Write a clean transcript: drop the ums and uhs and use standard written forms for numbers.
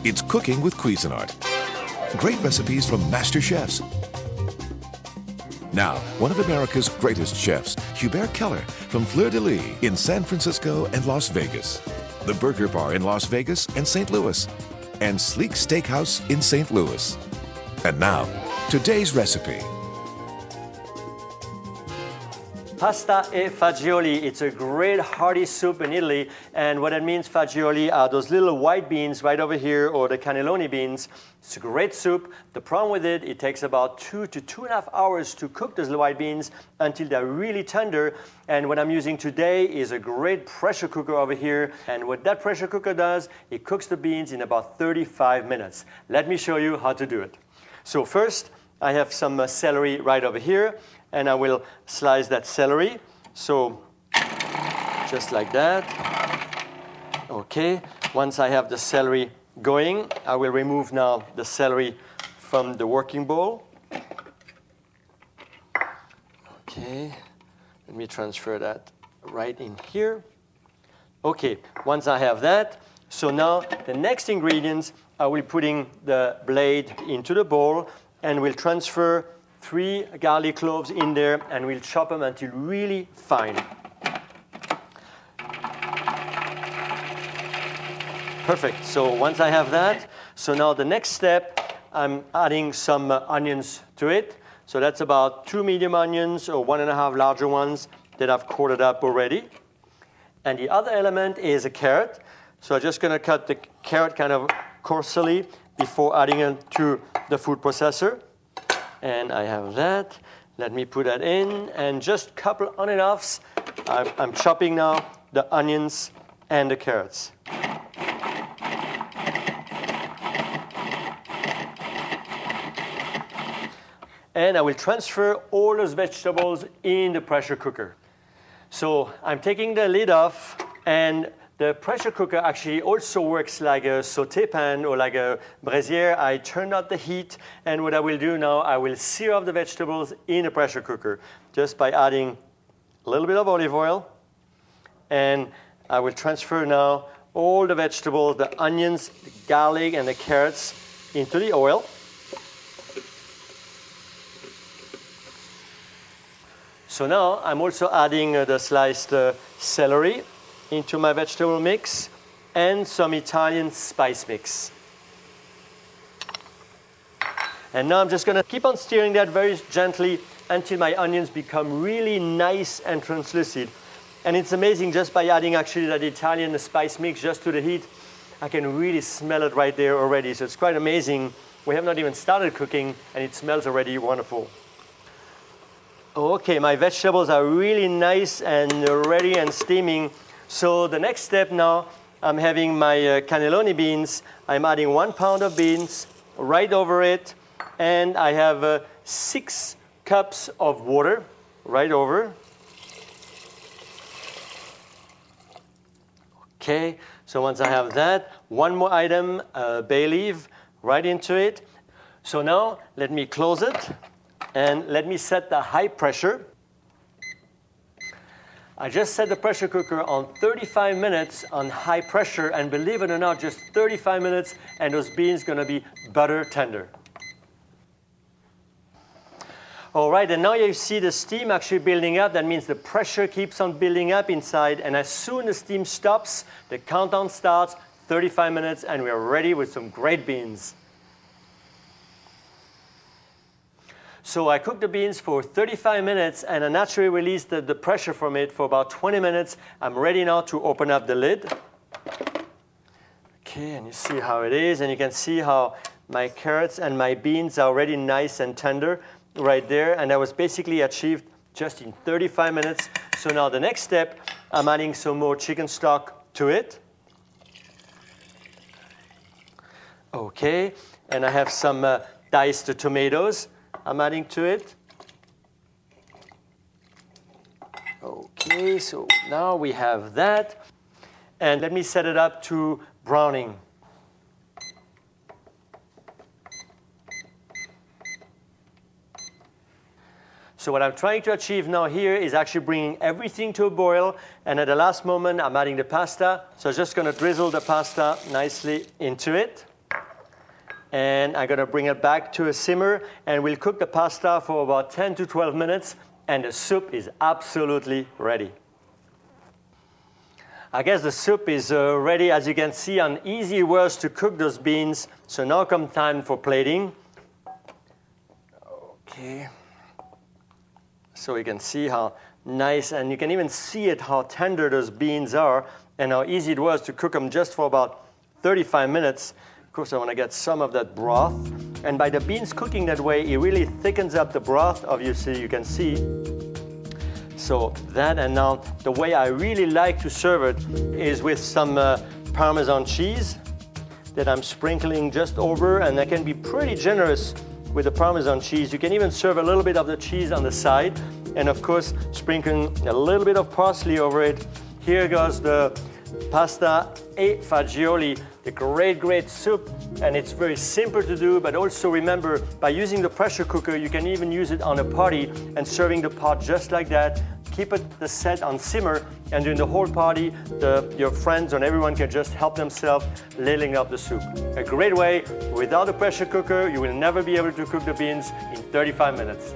It's Cooking with Cuisinart. Great recipes from master chefs. Now, one of America's greatest chefs, Hubert Keller, from Fleur de Lis in San Francisco and Las Vegas, the Burger Bar in Las Vegas and St. Louis, and Sleek Steakhouse in St. Louis. And now, today's recipe. Pasta e fagioli. It's a great hearty soup in Italy, and what it means, fagioli, are those little white beans right over here, or the cannelloni beans. It's a great soup. The problem with it, it takes about 2 to 2.5 hours to cook those little white beans until they're really tender. And what I'm using today is a great pressure cooker over here, and what that pressure cooker does, it cooks the beans in about 35 minutes. Let me show you how to do it. So first, I have some celery right over here, and I will slice that celery. So just like that. Okay, once I have the celery going, I will remove now the celery from the working bowl. Okay, let me transfer that right in here. Okay, once I have that, so now the next ingredients, I will putting the blade into the bowl, and we'll transfer 3 garlic cloves in there, and we'll chop them until really fine. Perfect. So once I have that, so now the next step, I'm adding some onions to it. So that's about 2 medium onions or 1.5 larger ones that I've quartered up already. And the other element is a carrot. So I'm just going to cut the carrot kind of coarsely before adding it to the food processor. And I have that. Let me put that in, and just a couple on and offs. I'm chopping now the onions and the carrots. And I will transfer all those vegetables in the pressure cooker. So I'm taking the lid off, and the pressure cooker actually also works like a sauté pan or like a braisière. I turn up the heat, and what I will do now, I will sear up the vegetables in the pressure cooker just by adding a little bit of olive oil. And I will transfer now all the vegetables, the onions, the garlic, and the carrots into the oil. So now I'm also adding the sliced celery into my vegetable mix, and some Italian spice mix. And now I'm just going to keep on stirring that very gently until my onions become really nice and translucent. And it's amazing, just by adding actually that Italian spice mix just to the heat, I can really smell it right there already. So it's quite amazing. We have not even started cooking, and it smells already wonderful. Okay, my vegetables are really nice and ready and steaming. So the next step now, I'm having my cannelloni beans. I'm adding 1 pound of beans right over it, and I have 6 cups of water right over. Okay, so once I have that, one more item, bay leaf, right into it. So now let me close it, and let me set the high pressure. I just set the pressure cooker on 35 minutes on high pressure, and believe it or not, just 35 minutes, and those beans gonna be butter tender. All right, and now you see the steam actually building up. That means the pressure keeps on building up inside, and as soon as steam stops, the countdown starts, 35 minutes, and we are ready with some great beans. So I cooked the beans for 35 minutes, and I naturally released the pressure from it for about 20 minutes. I'm ready now to open up the lid. Okay, and you see how it is, and you can see how my carrots and my beans are already nice and tender right there, and that was basically achieved just in 35 minutes. So now the next step, I'm adding some more chicken stock to it. Okay, and I have some diced tomatoes I'm adding to it. Okay, so now we have that. And let me set it up to browning. So what I'm trying to achieve now here is actually bringing everything to a boil, and at the last moment I'm adding the pasta. So I'm just going to drizzle the pasta nicely into it. And I'm gonna bring it back to a simmer, and we'll cook the pasta for about 10 to 12 minutes, and the soup is absolutely ready. I guess the soup is ready. As you can see, an easy was to cook those beans. So now come time for plating. Okay. So you can see how nice, and you can even see it, how tender those beans are, and how easy it was to cook them just for about 35 minutes. Of course, I want to get some of that broth. And by the beans cooking that way, it really thickens up the broth, obviously, you can see. So that, and now the way I really like to serve it is with some Parmesan cheese that I'm sprinkling just over, and I can be pretty generous with the Parmesan cheese. You can even serve a little bit of the cheese on the side, and of course sprinkling a little bit of parsley over it. Here goes the pasta e fagioli, the great soup, and it's very simple to do, but also remember, by using the pressure cooker, you can even use it on a party and serving the pot just like that. Keep it the set on simmer, and during the whole party, your friends and everyone can just help themselves ladling up the soup. A great way. Without a pressure cooker, you will never be able to cook the beans in 35 minutes.